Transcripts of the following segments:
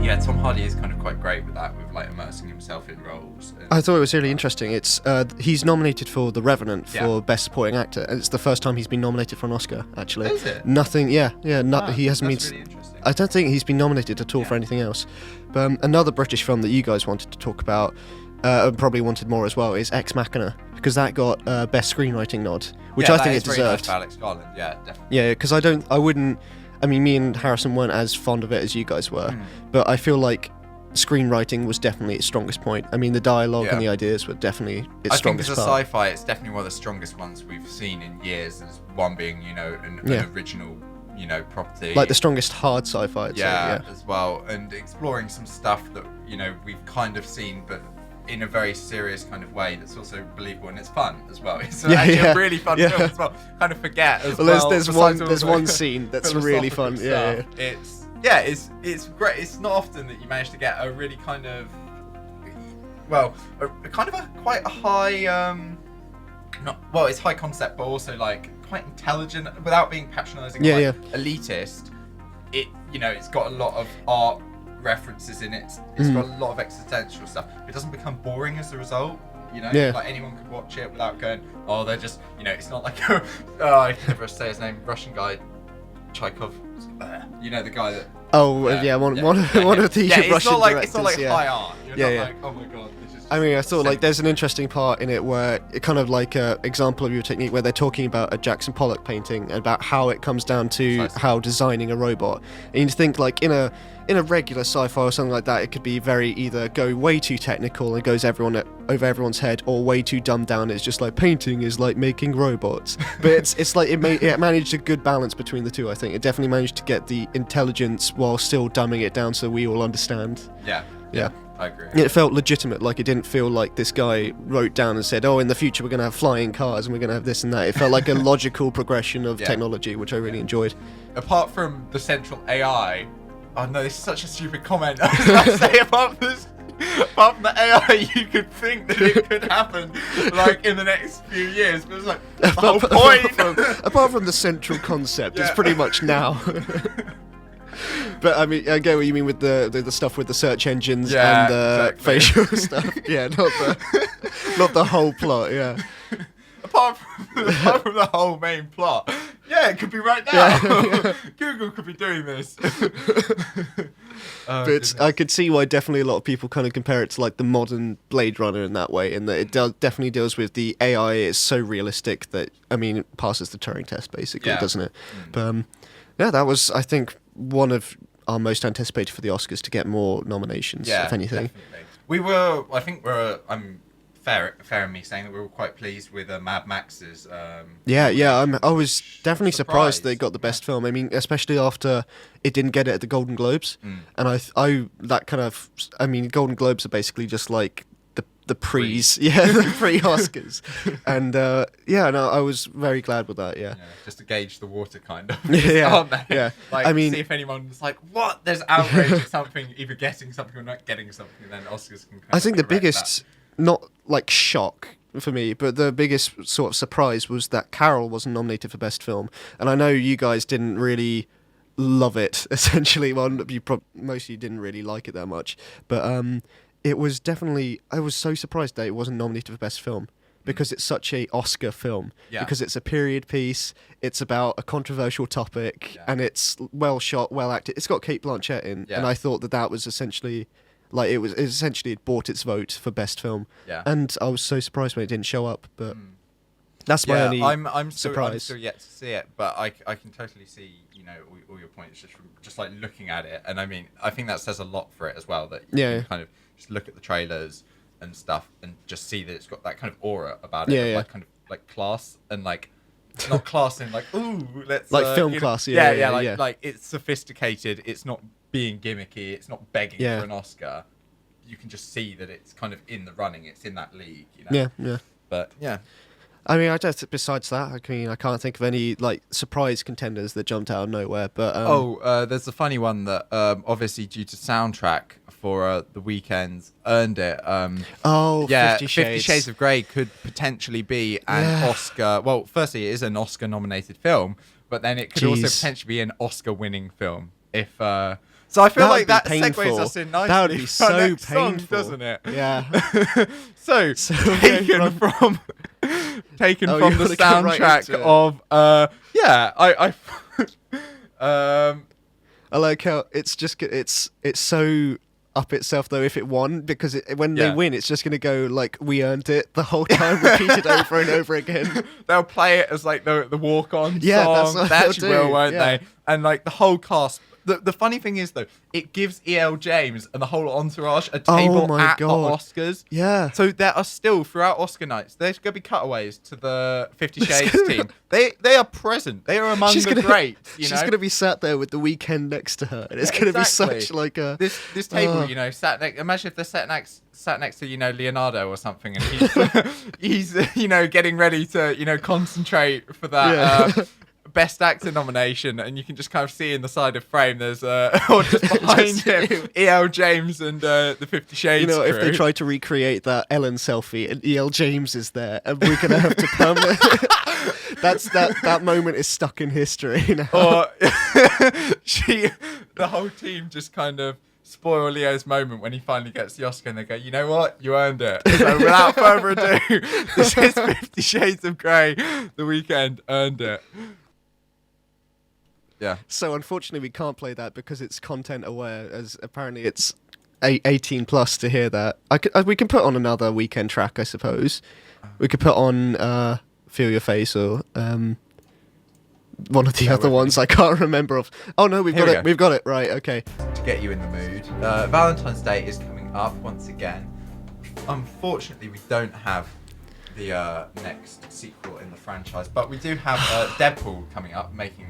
yeah, Tom Hardy is kind of quite great with that, with like immersing himself in roles. I thought it was really interesting. It's he's nominated for The Revenant for Best Supporting Actor, and it's the first time he's been nominated for an Oscar. Actually, Is it? Nothing. Yeah. He hasn't That's been. really interesting. I don't think he's been nominated at all for anything else. But another British film that you guys wanted to talk about, and probably wanted more as well, is Ex Machina, because that got Best Screenwriting nod, which I think it deserved. Nice Alex Garland, yeah, definitely. Yeah, because I mean, me and Harrison weren't as fond of it as you guys were, but I feel like screenwriting was definitely its strongest point. I mean, the dialogue and the ideas were definitely its strongest part. I think as a sci-fi, it's definitely one of the strongest ones we've seen in years. As one being, an original, property. Like the strongest hard sci-fi, I'd say, as well, and exploring some stuff that we've kind of seen, but in a very serious kind of way that's also believable, and it's fun as well. It's actually a really fun film as well. Kind of forget as well. There's one scene that's really fun. It's great. It's not often that you manage to get a really kind of quite a high it's high concept, but also like quite intelligent without being patronising, elitist. It's got a lot of art references in it. It's got a lot of existential stuff. It doesn't become boring as a result. Like anyone could watch it without going, oh, they're just, it's not like I can never say his name, Russian guy, Chekhov. The guy that. One of the Russian it's not like, directors. It's not like high art. You're not like, oh my god. I mean, I thought like there's an interesting part in it where it kind of like a example of your technique where they're talking about a Jackson Pollock painting and about how it comes down to how designing a robot. And you think like in a regular sci-fi or something like that, it could be very either go way too technical and goes over everyone's head, or way too dumbed down. It's just like painting is like making robots. But it's like it managed a good balance between the two. I think it definitely managed to get the intelligence while still dumbing it down so we all understand. Yeah. I agree. It felt legitimate, like it didn't feel like this guy wrote down and said, oh, in the future we're going to have flying cars and we're going to have this and that. It felt like a logical progression of technology, which I really enjoyed. Apart from the central AI, oh no, this is such a stupid comment. I was about to say, apart from the AI, you could think that it could happen like in the next few years, but it's like the whole point. Apart from the central concept, it's pretty much now. But I mean, I get what you mean with the stuff with the search engines and the facial stuff. Yeah, not the whole plot. Yeah. Apart from the whole main plot, it could be right now. Google could be doing this. But I could see why definitely a lot of people kind of compare it to like the modern Blade Runner in that way, in that it definitely deals with the AI is so realistic that it passes the Turing test basically, doesn't it? But that was, I think, one of our most anticipated for the Oscars to get more nominations, if anything. Definitely. I'm fair in me saying that we were quite pleased with Mad Max's. I was definitely surprised they got the best film. I mean, especially after it didn't get it at the Golden Globes, and Golden Globes are basically just like the pre's, the pre-Oscars, and I was very glad with that. Yeah, just to gauge the water, kind of. Aren't they? Yeah. Like, see if anyone's like, what? There's outrage at something, either getting something or not getting something, and then Oscars can. I think the biggest, not like shock for me, but the biggest sort of surprise was that Carol wasn't nominated for Best Film, and I know you guys didn't really love it. Essentially, most of you didn't really like it that much, but it was definitely, I was so surprised that it wasn't nominated for Best Film, because it's such a Oscar film, because it's a period piece, it's about a controversial topic, and it's well shot, well acted. It's got Cate Blanchett in, and I thought that was essentially, like, it bought its vote for Best Film, and I was so surprised when it didn't show up, but that's my only surprise. I'm still yet to see it, but I can totally see, all your points just like looking at it, and I mean, I think that says a lot for it as well, that you can kind of just look at the trailers and stuff and just see that it's got that kind of aura about it, like kind of like class, and like not class in like, ooh, let's like film class, like it's sophisticated, it's not being gimmicky, it's not begging for an Oscar. You can just see that it's kind of in the running, it's in that league, But I mean, besides that, I can't think of any like surprise contenders that jumped out of nowhere. But there's a funny one that obviously due to soundtrack for The Weeknd earned it. 50 Shades of Grey could potentially be an Oscar. Well, firstly, it is an Oscar-nominated film, but then it could also potentially be an Oscar-winning film if So I feel That like would be that painful. segues us in nicely. That would be for our so next song, painful, doesn't it? Yeah. So taken from taken Oh, from you the wanna go right soundtrack into it? of I I like how it's so up itself though if it won, because when they Yeah. win it's just going to go like we earned it the whole time, repeated over and over again. they'll play it as like the walk-on Yeah, song. that's what They they'll actually do, will, won't yeah. they? And like the whole cast. The funny thing is though, it gives E.L. James and the whole entourage a table my at God. the Oscars. Yeah. So there are still throughout Oscar nights, there's going to be cutaways to the 50 Shades gonna- team. They are present. They are among the greats. You she's know? going to be sat there with The Weeknd next to her, and it's going to Exactly. be such like a This table, you know, sat next. Imagine if they're sat next to Leonardo or something, and he's getting ready to concentrate for that. Yeah. Best actor nomination, and you can just kind of see in the side of frame there's or just behind him E.L. James and the 50 Shades if they crew. try to recreate that Ellen selfie and E.L. James is there, and we're going to have to permanent. that moment is stuck in history now. Or the whole team just kind of spoil Leo's moment when he finally gets the Oscar, and they go, you know what, you earned it. So without further ado, this is 50 Shades of Grey. The Weeknd earned it. Yeah. So unfortunately we can't play that because it's content aware, as apparently it's 18 plus to hear that. We can put on another Weeknd track, I suppose. We could put on Feel Your Face or one of the other ones I can't remember of. Oh no, we've Here got we it. go. We've got it. Right, okay. To get you in the mood, Valentine's Day is coming up once again. Unfortunately, we don't have the next sequel in the franchise, but we do have Deadpool coming up, making.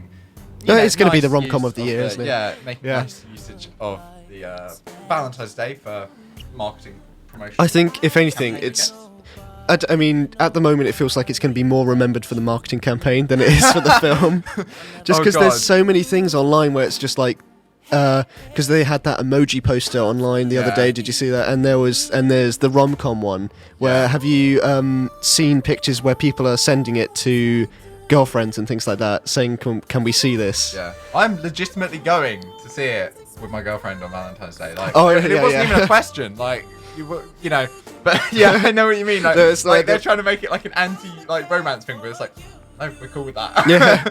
It's going to be the nice rom-com use of the year, isn't it? Yeah, making Yeah. nice usage of the Valentine's Day for marketing promotion. I think, if anything, campaign, I it's. guess. I mean, at the moment, it feels like it's going to be more remembered for the marketing campaign than it is for the film. Just Oh, because God. there's so many things online where it's just like, because they had that emoji poster online the other Yeah. day. Did you see that? And there's the rom-com one. Where Yeah. have you seen pictures where people are sending it to girlfriends and things like that, saying, "Can we see this?" Yeah, I'm legitimately going to see it with my girlfriend on Valentine's Day. Like, Oh, it yeah, wasn't yeah. even a question. Like, you know, but yeah, I know what you mean. Like, No, it's like they're the- trying to make it like an romance thing, but it's like, no, we're cool with that. Yeah.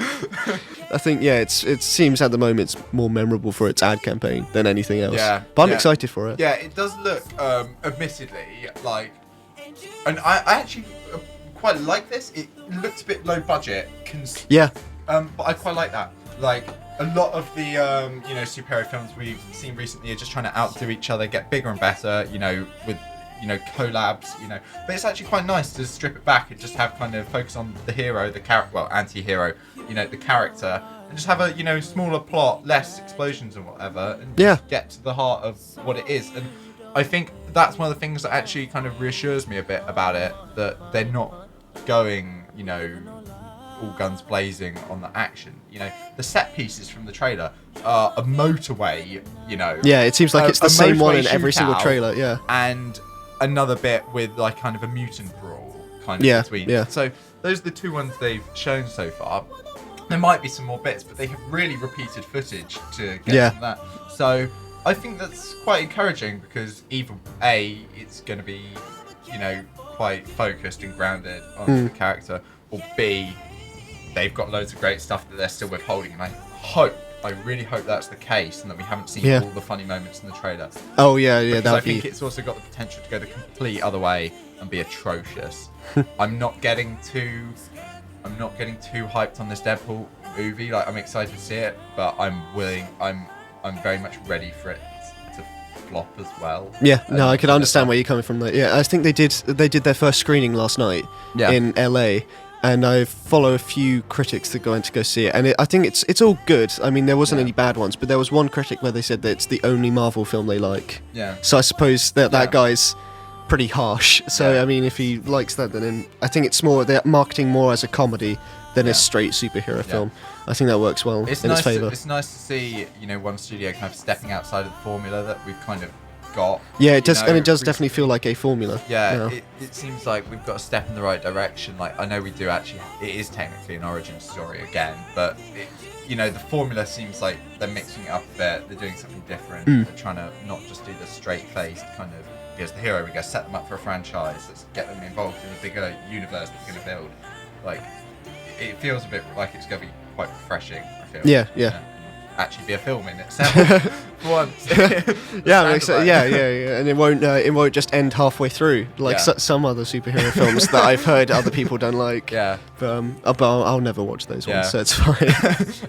I think it seems at the moment it's more memorable for its ad campaign than anything else. Yeah, But I'm yeah. excited for it. Yeah, it does look, admittedly, like, and I actually quite like this. It looks a bit low budget. Yeah. But I quite like that. Like, a lot of the superhero films we've seen recently are just trying to outdo each other, get bigger and better, with collabs, but it's actually quite nice to strip it back and just have kind of focus on the hero, the anti-hero, the character, and just have a smaller plot, less explosions and whatever, and Yeah. just get to the heart of what it is. And I think that's one of the things that actually kind of reassures me a bit about it, that they're not going all guns blazing on the action. The set pieces from the trailer are a motorway, Yeah, it seems like it's the a same one motorway in every single shootout, trailer. Yeah. and another bit with like kind of a mutant brawl kind of Yeah, between. yeah. So those are the two ones they've shown so far. There might be some more bits, but they have really repeated footage to get Yeah. from that. So I think that's quite encouraging, because either A, it's going to be, quite focused and grounded on the character, or B, they've got loads of great stuff that they're still withholding. And I really hope that's the case, and that we haven't seen Yeah. all the funny moments in the trailer. Oh yeah, Because that I would think be. it's also got the potential to go the complete other way and be atrocious. I'm not getting too hyped on this Deadpool movie. Like, I'm excited to see it, but I'm very much ready for it to flop as well. Yeah, no, I can And- understand where you're coming from there. Yeah, I think they did their first screening last night Yeah. in LA, and I follow a few critics that go in to go see it, and I think it's all good. I mean, there wasn't Yeah. any bad ones, but there was one critic where they said that it's the only Marvel film they like. Yeah. So I suppose that Yeah. guy's pretty harsh. So Yeah. I mean, if he likes that, then I think it's more they're marketing more as a comedy than Yeah. a straight superhero film. I think that works well in its favour. It's nice to see, one studio kind of stepping outside of the formula that we've kind of got. Yeah, it does, and it does definitely feel like a formula. Yeah, it seems like we've got a step in the right direction. Like, I know we do actually, it is technically an origin story again, but the formula seems like they're mixing it up a bit. They're doing something different. They're trying to not just do the straight-faced kind of, here's the hero, we go set them up for a franchise, let's get them involved in a bigger universe that we're going to build. Like, it feels a bit like it's going to be quite refreshing, I feel. Yeah. Actually be a film in itself for once. And it won't just end halfway through like some other superhero films that I've heard other people don't like. Yeah, but I'll never watch those ones, so it's fine.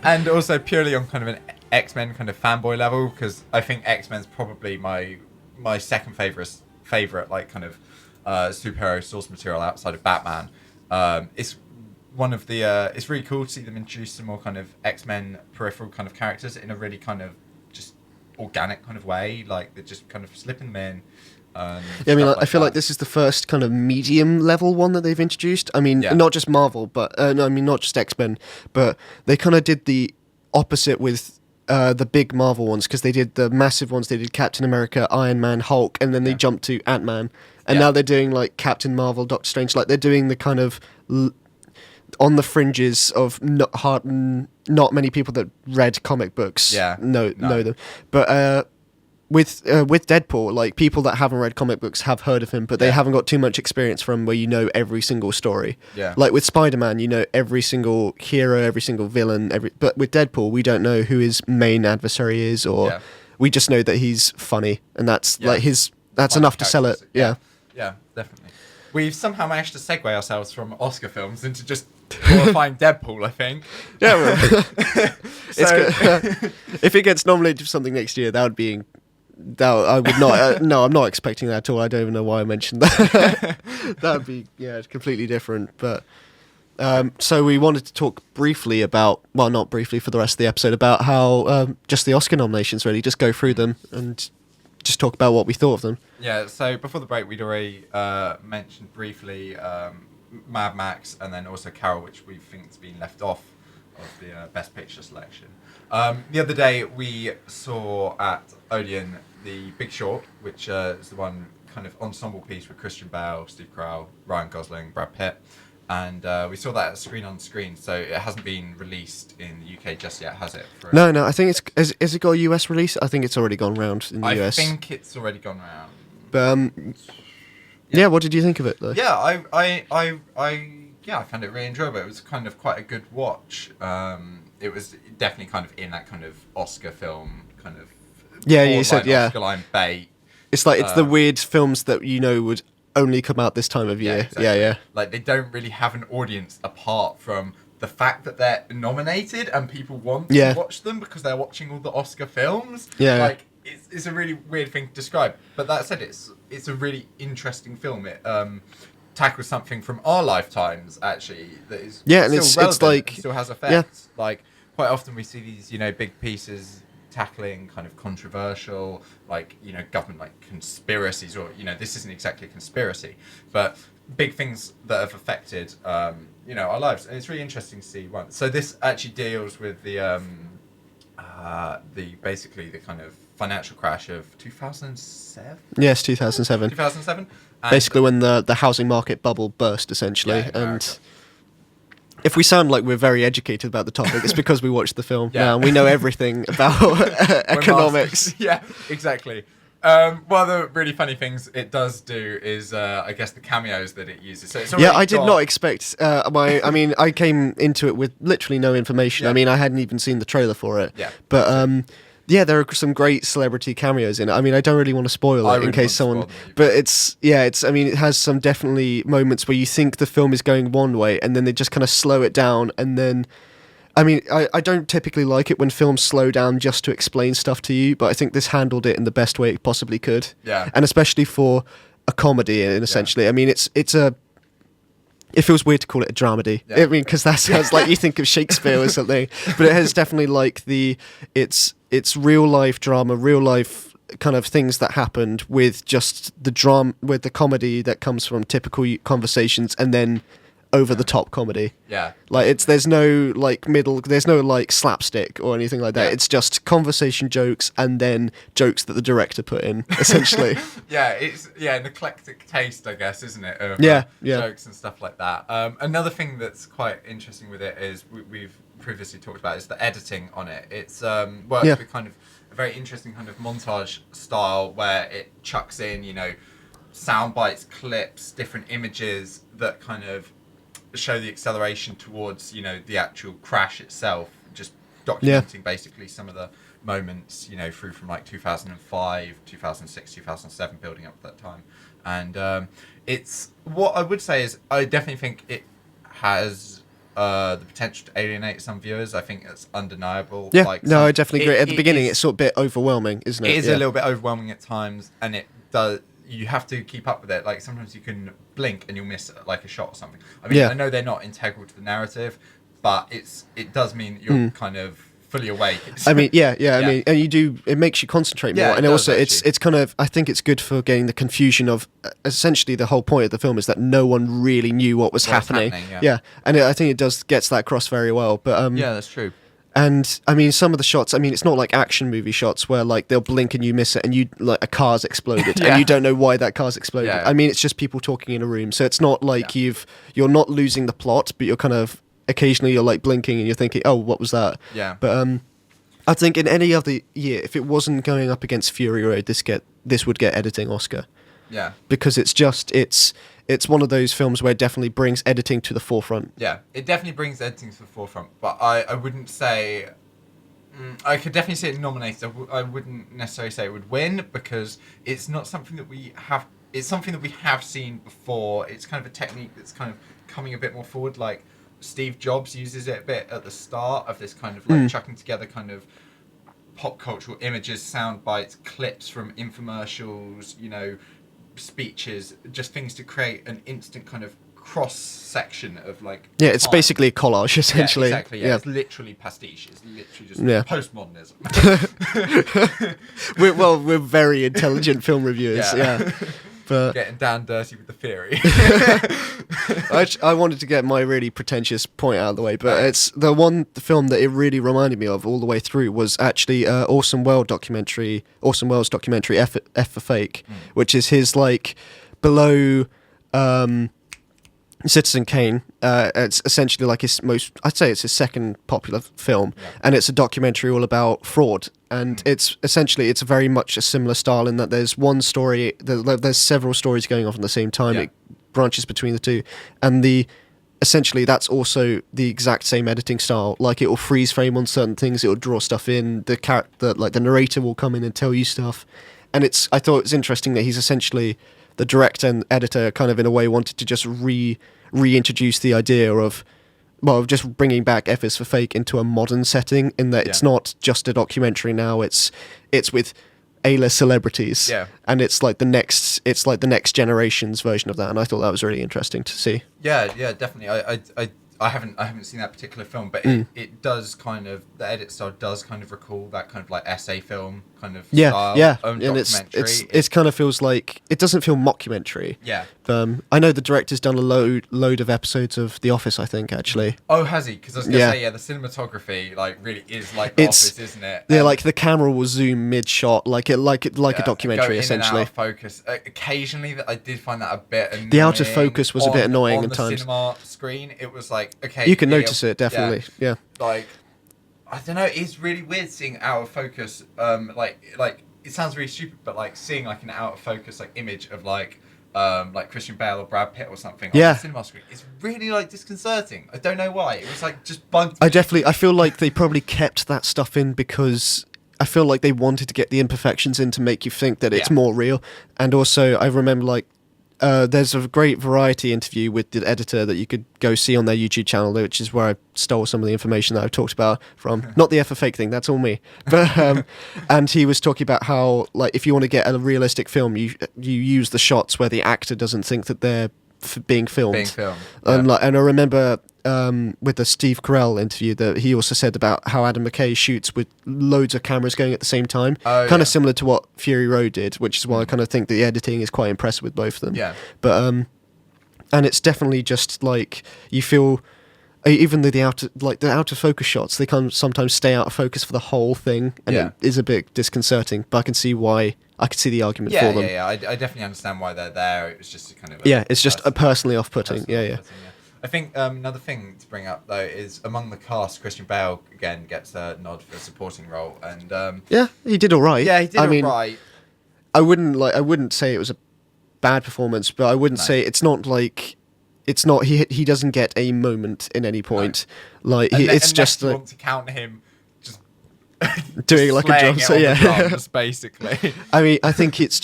And also purely on kind of an X-Men kind of fanboy level, because I think X-Men's probably my second favorite like kind of superhero source material outside of Batman. It's one of the it's really cool to see them introduce some more kind of X-Men peripheral kind of characters in a really kind of just organic kind of way. Like, they're just kind of slipping them in. I feel like this is the first kind of medium level one that they've introduced. I mean, not just Marvel, but not just X-Men, but they kind of did the opposite with the big Marvel ones, because they did the massive ones. They did Captain America, Iron Man, Hulk, and then they jumped to Ant-Man, and now they're doing like Captain Marvel, Doctor Strange. Like, they're doing the kind of on the fringes of not many people that read comic books know them, but with Deadpool, like, people that haven't read comic books have heard of him, but they haven't got too much experience from where you know every single story. Like with Spider-Man, you know every single hero, every single villain, but with Deadpool, we don't know who his main adversary is, or we just know that he's funny, and that's like that's enough to sell it. Yeah, definitely. We've somehow managed to segue ourselves from Oscar films into just glorifying Deadpool, I think. Yeah, well, if it gets nominated for something next year, that would be... I would not... no, I'm not expecting that at all. I don't even know why I mentioned that. That would be, completely different. But so we wanted to talk briefly about... Well, not briefly for the rest of the episode, about how just the Oscar nominations, really. Just go through them and just talk about what we thought of them. Yeah, so before the break, we'd already mentioned briefly Mad Max, and then also Carol, which we think has been left off of the Best Picture selection. The other day, we saw at Odeon The Big Short, which is the one kind of ensemble piece with Christian Bale, Steve Carell, Ryan Gosling, Brad Pitt. And we saw that Screen on Screen, so it hasn't been released in the UK just yet, has it? No, I think it's... Has it got a US release? I think it's already gone round in the US. I think it's already gone round. But, what did you think of it, though? Yeah, I found it really enjoyable. It was kind of quite a good watch. It was definitely kind of in that kind of Oscar film kind of... Yeah, you said, Oscar line bait. It's like, it's the weird films that would only come out this time of year. Exactly. Yeah. Like, they don't really have an audience apart from the fact that they're nominated and people want to watch them because they're watching all the Oscar films. Yeah. Like, it's a really weird thing to describe. But that said, it's a really interesting film. It tackles something from our lifetimes, actually, that is still relevant, like, still has effects. Yeah. Like, quite often we see these, big pieces tackling kind of controversial, like, government, like, conspiracies, or, this isn't exactly a conspiracy, but big things that have affected, our lives. And it's really interesting to see one. So this actually deals with the basically the kind of financial crash of 2007? Yes, 2007. 2007? Basically when the housing market bubble burst, essentially. And if we sound like we're very educated about the topic, it's because we watched the film. Yeah, we know everything about economics. Yeah, exactly. One of the really funny things it does do is, I guess, the cameos that it uses. So it's I did not expect I came into it with literally no information. Yeah. I mean, I hadn't even seen the trailer for it. Yeah. But there are some great celebrity cameos in it. I mean, I don't really want to spoil it in case someone... But it has some definitely moments where you think the film is going one way and then they just kind of slow it down, and then... I mean, I don't typically like it when films slow down just to explain stuff to you, but I think this handled it in the best way it possibly could. Yeah. And especially for a comedy, essentially. Yeah. I mean, it's a... It feels weird to call it a dramedy. Yeah. I mean, because that sounds like you think of Shakespeare or something. But it has definitely like it's real life drama, real life kind of things that happened with just the drama, with the comedy that comes from typical conversations, and then over the top comedy. Yeah. Like there's no like middle, there's no like slapstick or anything like that. Yeah. It's just conversation jokes and then jokes that the director put in, essentially. Yeah, it's an eclectic taste, I guess, isn't it? Of, Yeah. jokes and stuff like that. Another thing that's quite interesting with it is we've previously talked about is the editing on it. It's works with kind of a very interesting kind of montage style where it chucks in, sound bites, clips, different images that kind of show the acceleration towards, the actual crash itself, just documenting basically some of the moments, through from like 2005, 2006, 2007, building up to that time. And it's, what I would say is I definitely think it has the potential to alienate some viewers. I think it's undeniable. Yeah, I definitely agree. At the beginning, it's sort of a bit overwhelming, isn't it? It is a little bit overwhelming at times, and it does. You have to keep up with it. Like sometimes you can blink and you'll miss like a shot or something. I mean, I know they're not integral to the narrative, but it does mean that you're kind of fully awake. I mean, I mean, and it makes you concentrate more, and also it's kind of, I think it's good for getting the confusion of essentially the whole point of the film is that no one really knew what was happening. And I think it gets that across very well. But yeah, that's true. And I mean, some of the shots, I mean, it's not like action movie shots where like they'll blink and you miss it and you like a car's exploded and you don't know why that car's exploded. I mean, it's just people talking in a room. So it's not like you're not losing the plot, but you're kind of occasionally you're like blinking and you're thinking, oh, what was that? Yeah. But I think in any other year, if it wasn't going up against Fury Road, this would get editing Oscar. Yeah. Because it's one of those films where it definitely brings editing to the forefront. Yeah, it definitely brings editing to the forefront, but I wouldn't say... I could definitely say it nominated. I wouldn't necessarily say it would win, because it's not something that we have... It's something that we have seen before. It's kind of a technique that's kind of coming a bit more forward. Like, Steve Jobs uses it a bit at the start of this kind of, like, chucking together kind of pop cultural images, sound bites, clips from infomercials, speeches, just things to create an instant kind of cross section of like it's basically a collage essentially. Exactly. It's literally pastiche. It's literally just postmodernism. we're very intelligent film reviewers. But getting down dirty with the theory. I wanted to get my really pretentious point out of the way, but it's the film that it really reminded me of all the way through was actually Orson Welles documentary, F for Fake, which is his like below Citizen Kane. It's essentially like I'd say it's his second popular film, and it's a documentary all about fraud. And it's very much a similar style in that there's one story, there's several stories going off at the same time. It branches between the two, and essentially that's also the exact same editing style. Like it will freeze frame on certain things, it will draw stuff in. The narrator will come in and tell you stuff, and I thought it was interesting that he's essentially the director and editor kind of in a way wanted to just reintroduce the idea of just bringing back F is for Fake into a modern setting, in that it's not just a documentary now, it's with A-list celebrities, and it's like the next generation's version of that, and I thought that was really interesting to see. Yeah, definitely. I haven't seen that particular film, but it does kind of, the edit style does kind of recall that kind of like essay film kind of style. And it kind of feels like, it doesn't feel mockumentary. I know the director's done a load of episodes of The Office, I think, actually. Oh, has he? Because I was going to say, the cinematography like really is like The Office, isn't it? Like the camera will zoom mid-shot, like a documentary, essentially. Out of focus. Occasionally, I did find that a bit annoying. The out of focus was a bit annoying at times. On the cinema screen, it was like, okay. You can notice it, definitely, yeah. Like, I don't know, it's really weird seeing out of focus, like it sounds really stupid, but like seeing like an out of focus like image of like Christian Bale or Brad Pitt or something on the cinema screen, it's really like disconcerting. I don't know why. It was like just bugged me. I feel like they probably kept that stuff in because I feel like they wanted to get the imperfections in to make you think that it's more real. And also I remember like there's a great Variety interview with the editor that you could go see on their YouTube channel, which is where I stole some of the information that I've talked about from. Not the F for Fake thing, that's all me. But and he was talking about how, like, if you want to get a realistic film, you use the shots where the actor doesn't think that they're being filmed. And I remember with the Steve Carell interview that he also said about how Adam McKay shoots with loads of cameras going at the same time, kind of similar to what Fury Road did, which is why I kind of think the editing is quite impressive with both of them. But And it's definitely just like you feel, even though the outer focus shots, they can sometimes stay out of focus for the whole thing, and it is a bit disconcerting. But I can see why. I can see the argument for them. I definitely understand why they're there. It was just kind of it's just a personally off-putting. I think another thing to bring up though is among the cast, Christian Bale again gets a nod for a supporting role, and he did all right. Yeah, he did all right. I wouldn't say it was a bad performance, but I wouldn't say it's not. He doesn't get a moment in any point. No. Like it's just you want to count him just doing like a drum. So drums, basically. I mean, I think it's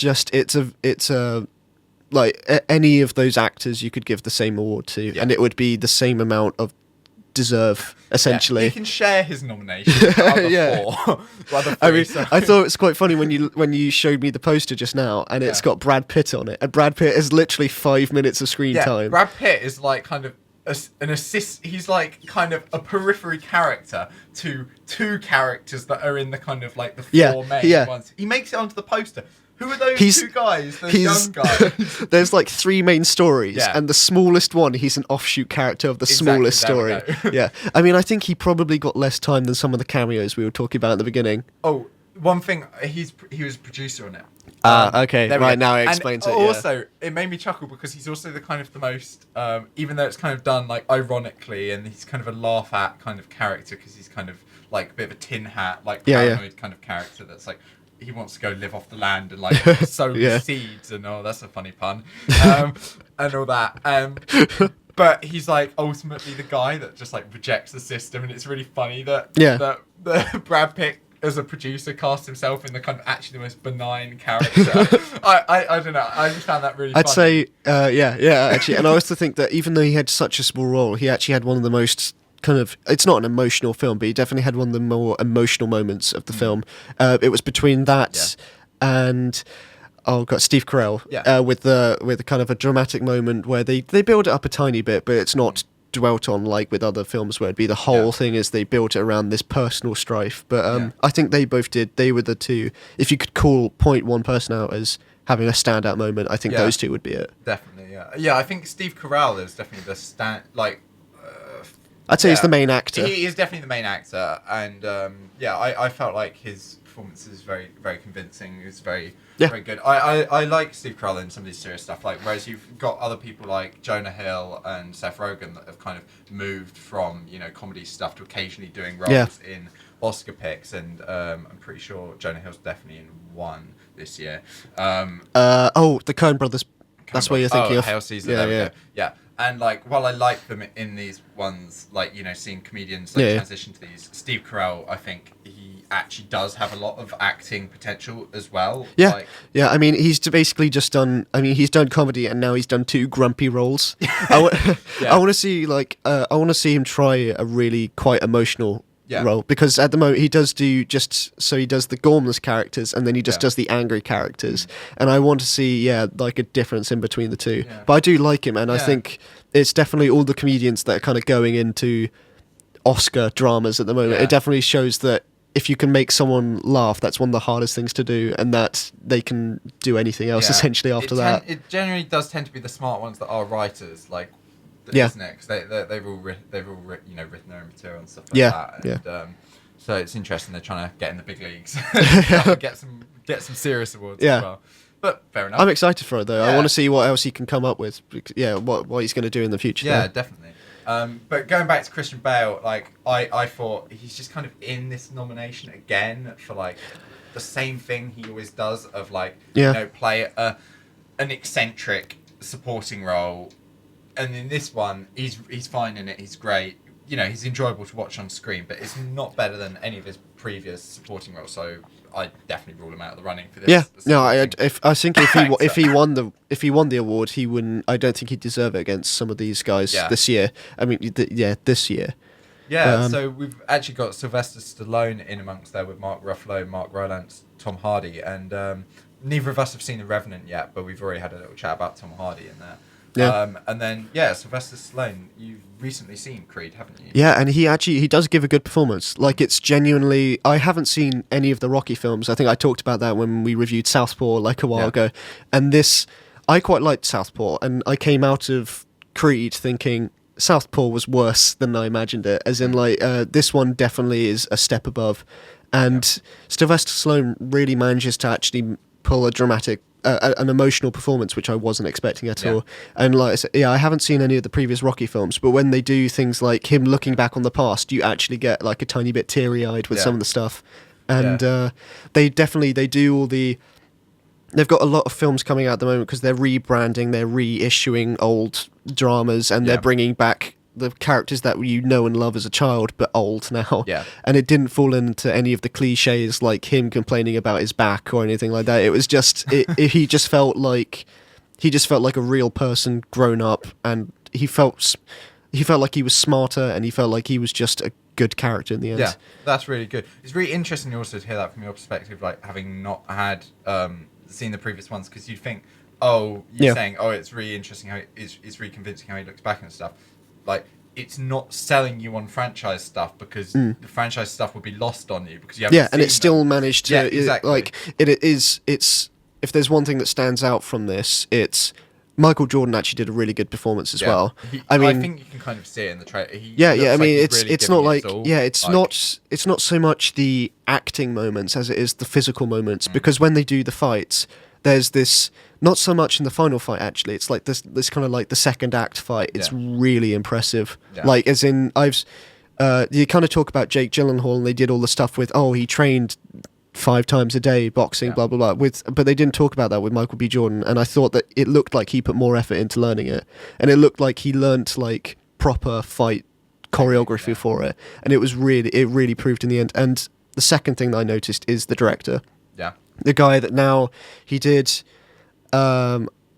a like any of those actors you could give the same award to, and it would be the same amount of deserve, essentially. He can share his nomination with the other four. I mean, I thought it's quite funny when you showed me the poster just now, and it's got Brad Pitt on it, and Brad Pitt is literally 5 minutes of screen time. Brad Pitt is like kind of an assist. He's like kind of a periphery character to two characters that are in the kind of like the four main ones. He makes it onto the poster. Who are those two guys? Those young guys. There's like 3 main stories, and the smallest one, he's an offshoot character of the smallest story. I mean, I think he probably got less time than some of the cameos we were talking about at the beginning. Oh, one thing, he was a producer on it. Okay, right, now it explains it. Also, it made me chuckle because he's also the kind of the most, even though it's kind of done like ironically, and he's kind of a laugh at kind of character because he's kind of like a bit of a tin hat, like paranoid kind of character that's like, he wants to go live off the land and like sow seeds and that's a funny pun, and all that. But he's like ultimately the guy that just like rejects the system, and it's really funny that that Brad Pitt as a producer cast himself in the kind of actually the most benign character. I don't know. I just found that really funny. I'd say actually, and I also think that even though he had such a small role, he actually had one of the most kind of, it's not an emotional film, but he definitely had one of the more emotional moments of the film. It was between that and Steve Carell with the kind of a dramatic moment where they build it up a tiny bit, but it's not dwelt on like with other films where it'd be the whole thing is they built it around this personal strife. But I think they both did. They were the two. If you could point one person out as having a standout moment, I think those two would be it. Definitely, yeah. I think Steve Carell is definitely the I'd say he's the main actor. He is definitely the main actor, and I felt like his performance is very, very convincing. It's very good. I like Steve Carell in some of these serious stuff, like whereas you've got other people like Jonah Hill and Seth Rogen that have kind of moved from comedy stuff to occasionally doing roles in Oscar picks, and I'm pretty sure Jonah Hill's definitely in one this year. The Coen Brothers. That's what you're thinking of. Hail Caesar. Yeah. And like, while I like them in these ones, like seeing comedians transition to these, Steve Carell, I think he actually does have a lot of acting potential as well. Yeah, I mean, he's basically just done. I mean, he's done comedy, and now he's done 2 grumpy roles. I want to see him try a really quite emotional role, because at the moment he does the gormless characters, and then he just does the angry characters, and I want to see like a difference in between the two. But I do like him, and I think it's definitely all the comedians that are kind of going into Oscar dramas at the moment. It definitely shows that if you can make someone laugh, that's one of the hardest things to do, and that they can do anything else essentially after that. It generally does tend to be the smart ones that are writers, like. Isn't it? 'Cause they've all written their own material and stuff like that. And, so it's interesting they're trying to get in the big leagues, get some serious awards as well. But fair enough. I'm excited for it though. I want to see what else he can come up with. What he's going to do in the future. Yeah, definitely. But going back to Christian Bale, like I thought he's just kind of in this nomination again for like the same thing he always does of like play an eccentric supporting role. And in this one, he's fine in it. He's great. He's enjoyable to watch on screen, but it's not better than any of his previous supporting roles. So I definitely rule him out of the running for this. Yeah, no, I think if he won the award, he wouldn't. I don't think he'd deserve it against some of these guys this year. I mean, this year. Yeah, so we've actually got Sylvester Stallone in amongst there with Mark Ruffalo, Mark Rylance, Tom Hardy, and neither of us have seen The Revenant yet, but we've already had a little chat about Tom Hardy in there. Yeah. And then Sylvester Stallone, you've recently seen Creed, haven't you? Yeah, and he does give a good performance. Like, it's genuinely, I haven't seen any of the Rocky films. I think I talked about that when we reviewed Southpaw like a while ago. And this, I quite liked Southpaw, and I came out of Creed thinking Southpaw was worse than I imagined it, as in like this one definitely is a step above, and Sylvester Stallone really manages to actually pull a dramatic an emotional performance, which I wasn't expecting at all. And like I said, I haven't seen any of the previous Rocky films, but when they do things like him looking back on the past, you actually get like a tiny bit teary-eyed with some of the stuff. And they do all the... They've got a lot of films coming out at the moment because they're rebranding, they're reissuing old dramas, and they're bringing back the characters that you know and love as a child, but old now. Yeah. And it didn't fall into any of the cliches like him complaining about his back or anything like that. It was just he just felt like a real person grown up, and he felt like he was smarter, and he felt like he was just a good character in the end. Yeah, that's really good. It's really interesting also to hear that from your perspective, like having not had seen the previous ones, because you'd think, you're saying, it's really interesting how it's really convincing how he looks back and stuff. Like, it's not selling you on franchise stuff, because the franchise stuff would be lost on you because you haven't seen and it still managed to exactly. It's if there's one thing that stands out from this, it's Michael Jordan actually did a really good performance as well. I think you can kind of see it in the trailer. I mean, it's not like it's not so much the acting moments as it is the physical moments, because when they do the fights, there's this, not so much in the final fight actually, it's like this kind of like the second act fight. It's really impressive. Like, as in, you kind of talk about Jake Gyllenhaal, and they did all the stuff with he trained 5 times a day boxing, blah blah blah, but they didn't talk about that with Michael B. Jordan, and I thought that it looked like he put more effort into learning it, and it looked like he learnt like proper fight choreography for it, and it really proved in the end. And the second thing that I noticed is the director, the guy that now he did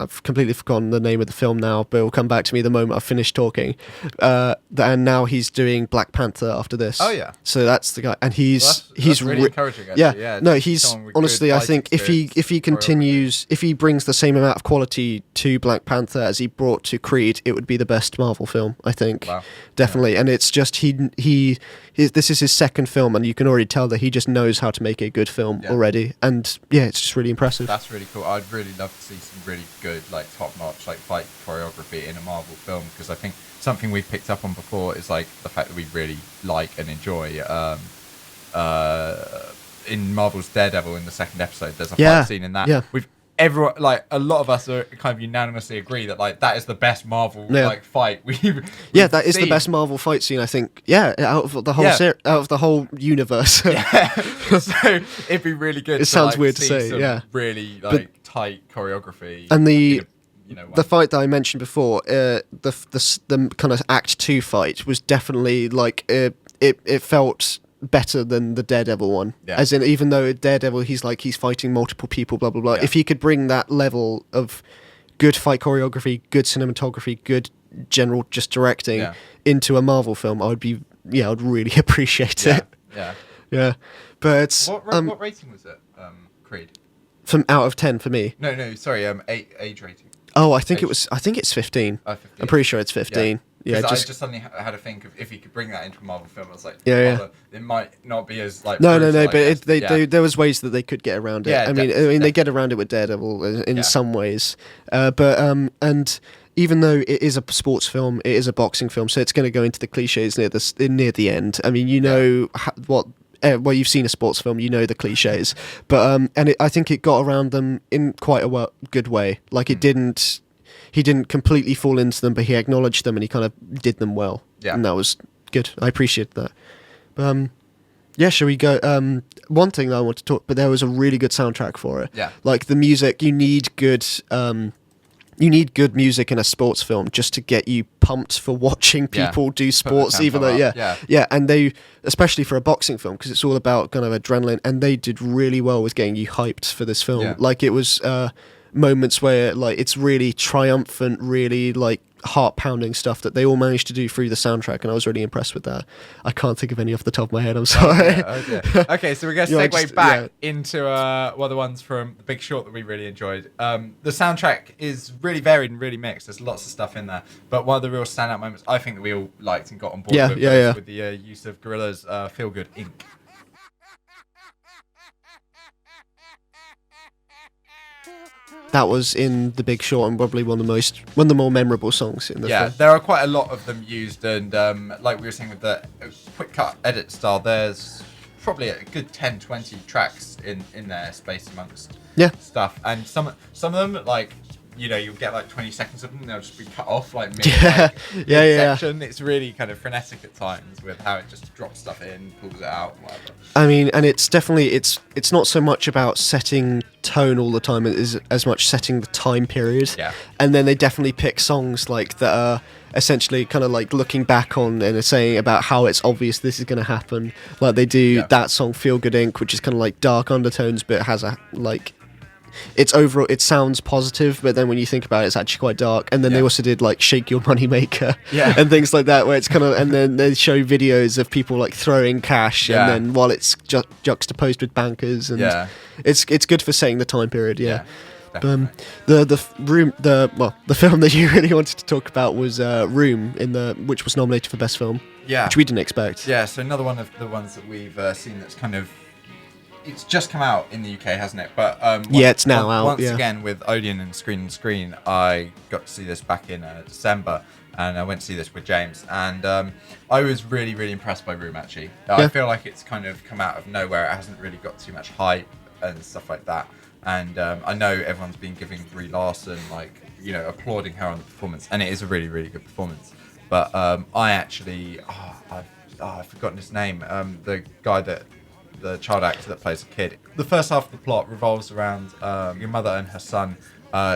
I've completely forgotten the name of the film now, but it will come back to me the moment I've finished talking. And now he's doing Black Panther after this. Oh yeah. So that's the guy, and he's really encouraging. Actually. Yeah. No, he's honestly, I think if he continues, if he brings the same amount of quality to Black Panther as he brought to Creed, it would be the best Marvel film, I think. Wow. Definitely. And it's just this is his second film, and you can already tell that he just knows how to make a good film already. And it's just really impressive. That's really cool. I'd really love to see some really good, like top-notch, like fight choreography in a Marvel film, because I think something we've picked up on before is like the fact that we really like and enjoy in Marvel's Daredevil in the second episode. There's a fight scene in that. Everyone, like a lot of us, are kind of unanimously agree that like that is the best Marvel like fight we've that is seen. The best Marvel fight scene, I think. Out of the whole out of the whole universe. So it'd be really good. It sounds like, weird to say. Really like tight choreography. And the fight that I mentioned before, the kind of Act 2 fight was definitely like it felt better than the Daredevil one. As in, even though Daredevil he's fighting multiple people, blah blah blah. If he could bring that level of good fight choreography, good cinematography, good general just directing into a Marvel film, I'd really appreciate it. But what rating was it, Creed? From out of 10 for me. No, sorry, age rating. Oh, I think it's 15. 15. I'm pretty sure it's 15. I just suddenly had to think of if he could bring that into a Marvel film. I was like, it might not be as like no, but there was ways that they could get around it. I mean, they get around it with Daredevil in some ways, and even though it is a sports film, it is a boxing film, so it's going to go into the cliches near the end. I mean, well, you've seen a sports film, you know the cliches, but I think it got around them in quite a good way. Like he didn't completely fall into them, but he acknowledged them and he kind of did them well. And that was good. I appreciate that. Shall we go? One thing that I want to talk, but there was a really good soundtrack for it. Like the music, you need good music in a sports film just to get you pumped for watching people do sports, even though and they, especially for a boxing film, because it's all about kind of adrenaline, and they did really well with getting you hyped for this film. Like it was moments where like it's really triumphant, really like heart-pounding stuff that they all managed to do through the soundtrack, and I was really impressed with that. I can't think of any off the top of my head, I'm sorry. Okay, so we're going to segue back into one of the ones from The Big Short that we really enjoyed. The soundtrack is really varied and really mixed. There's lots of stuff in there, but one of the real standout moments I think that we all liked and got on board with the use of Gorillaz' Feel Good Inc. that was in The Big Short, and probably one of the more memorable songs in the film. There are quite a lot of them used, and like we were saying with the quick cut edit style, there's probably a good 10-20 tracks in there spaced amongst stuff, and some of them, like, you know, you'll get like 20 seconds of them and they'll just be cut off like mid section. It's really kind of frenetic at times with how it just drops stuff in, pulls it out, whatever. I mean, and it's definitely it's not so much about setting tone all the time as much setting the time period. Yeah. And then they definitely pick songs like that are essentially kind of like looking back on and are saying about how it's obvious this is going to happen. Like they do that song Feel Good Inc., which is kind of like dark undertones, but it has a like. It's overall, it sounds positive, but then when you think about it, it's actually quite dark. And then they also did like Shake Your Money Maker and things like that, where it's kind of, and then they show videos of people like throwing cash, and then while it's juxtaposed with bankers, and it's good for setting the time period. The film that you really wanted to talk about was Room, which was nominated for Best Film, which we didn't expect. So another one of the ones that we've seen that's kind of, it's just come out in the UK, hasn't it? But it's now out. Once again, with Odeon and Screen, I got to see this back in December, and I went to see this with James, and I was really, really impressed by Room. Actually, I feel like it's kind of come out of nowhere. It hasn't really got too much hype and stuff like that. And I know everyone's been giving Brie Larson, like, you know, applauding her on the performance, and it is a really, really good performance. But I actually, I've forgotten his name. The guy the child actor that plays a kid. The first half of the plot revolves around your mother and her son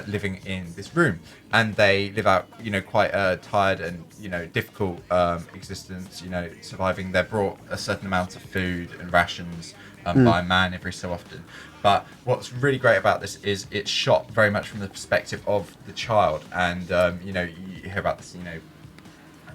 living in this room, and they live out, you know, quite a tired and, you know, difficult existence, you know, surviving. They're brought a certain amount of food and rations by a man every so often. But what's really great about this is it's shot very much from the perspective of the child, and you know, you hear about this, you know,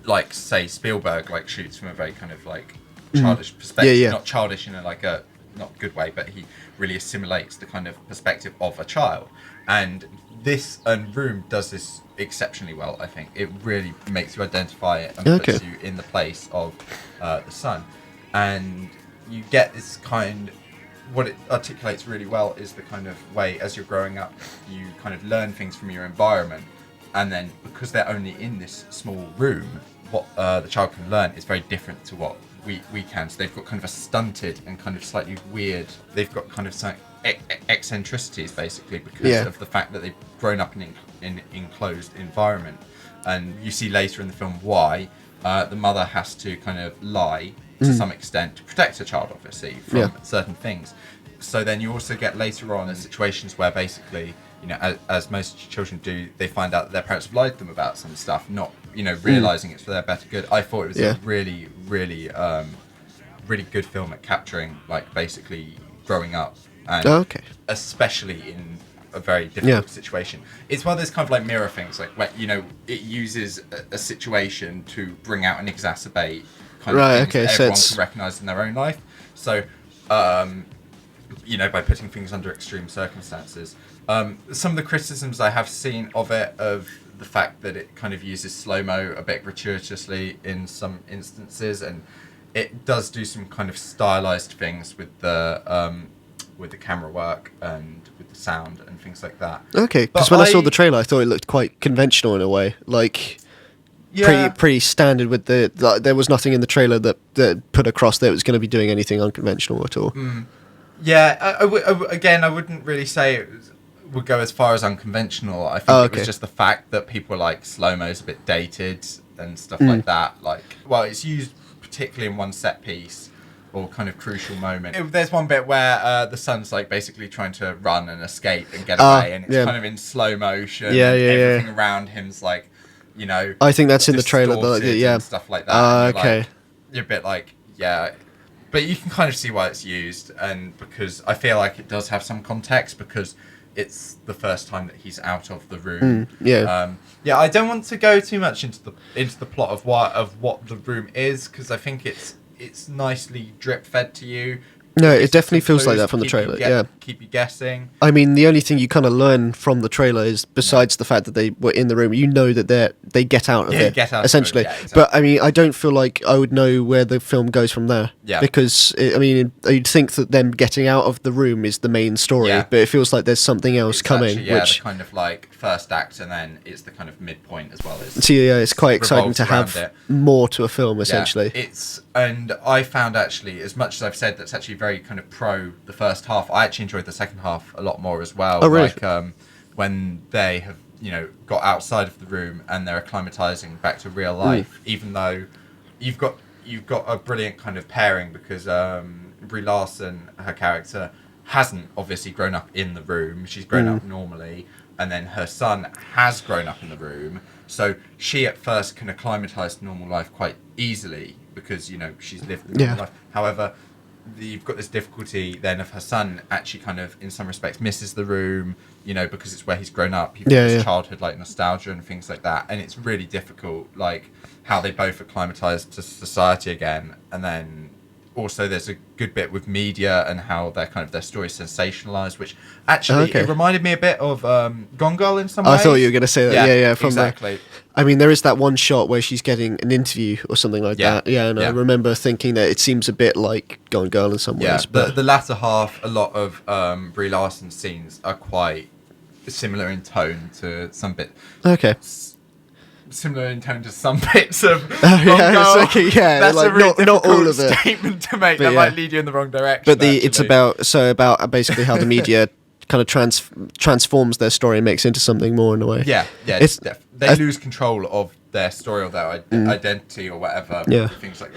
like say Spielberg like shoots from a very kind of like childish perspective, not childish in a like a not good way, but he really assimilates the kind of perspective of a child. And this Room does this exceptionally well. I think it really makes you identify it and puts you in the place of the son, and you get this kind. What it articulates really well is the kind of way, as you're growing up, you kind of learn things from your environment, and then because they're only in this small room, what the child can learn is very different to what we can. So they've got kind of a stunted and kind of slightly weird, they've got kind of some eccentricities basically because of the fact that they've grown up in an enclosed environment. And you see later in the film why the mother has to kind of lie to some extent to protect her child, obviously, from certain things. So then you also get later on situations where basically, you know, as most children do, they find out that their parents have lied to them about some stuff, not, you know, realising it's for their better good. I thought it was a really, really, really good film at capturing, like, basically growing up, and especially in a very difficult situation. It's one of those kind of like mirror things, like where, you know, it uses a situation to bring out and exacerbate kind of things that everyone can recognise in their own life. So, you know, by putting things under extreme circumstances. Some of the criticisms I have seen of it, of the fact that it kind of uses slow-mo a bit gratuitously in some instances, and it does do some kind of stylized things with the camera work and with the sound and things like that. Okay, because when I saw the trailer, I thought it looked quite conventional in a way, like pretty standard. With there was nothing in the trailer that put across that it was going to be doing anything unconventional at all. Yeah, I wouldn't really say it would go as far as unconventional. I think it was just the fact that people were like slow-mo's a bit dated and stuff like that. Like, well, it's used particularly in one set piece or kind of crucial moment. There's one bit where the son's like basically trying to run and escape and get away, and it's kind of in slow motion. Everything around him's like, you know, I think that's in the trailer, and stuff like that. You're a bit like, but you can kind of see why it's used, and because I feel like it does have some context because it's the first time that he's out of the room. I don't want to go too much into the plot of what the room is, because I think it's nicely drip fed to you, No, It's it definitely feels like clues that from the to keep you trailer. Yeah. keep you guessing. I mean, the only thing you kind of learn from the trailer is, besides the fact that they were in the room, you know that they get out of Yeah, it, get out of it, essentially. yeah, exactly. But I mean, I don't feel like I would know where the film goes from there. Yeah. Because I mean, you'd think that them getting out of the room is the main story, Yeah. but it feels like there's something else It's coming. actually, yeah, which the kind of like first act, and then it's the kind of midpoint as well. so yeah, it's quite exciting revolves to around have it. more to a film, essentially. Yeah, and I found actually, as much as I've said that's actually very kind of pro the first half, I actually enjoyed the second half a lot more as well. Oh, really? Like when they have, got outside of the room and they're acclimatizing back to real life, even though you've got a brilliant kind of pairing because Brie Larson, her character, hasn't obviously grown up in the room. She's grown up normally, and then her son has grown up in the room. So she at first can acclimatise to normal life quite easily because she's lived the normal life. However, you've got this difficulty then of her son actually kind of in some respects misses the room, because it's where he's grown up. You've got this childhood like nostalgia and things like that, and it's really difficult, like how they both acclimatise to society again, and then also there's a good bit with media and how their story is sensationalized, which actually it reminded me a bit of Gone Girl in some ways. I thought you were going to say that. Yeah, from exactly. I mean, there is that one shot where she's getting an interview or something like that. Yeah, and I remember thinking that it seems a bit like Gone Girl in some ways. Yeah, but the latter half, a lot of Brie Larson's scenes are quite similar in tone to some bit. Okay. Similar in tone to some bits of Gone Girl. That's like a really not all of it. statement to make. That might lead you in the wrong direction. But it's about basically how the media kind of transforms their story and makes it into something more in a way. Yeah. They lose control of their story or their identity or whatever. Things like that.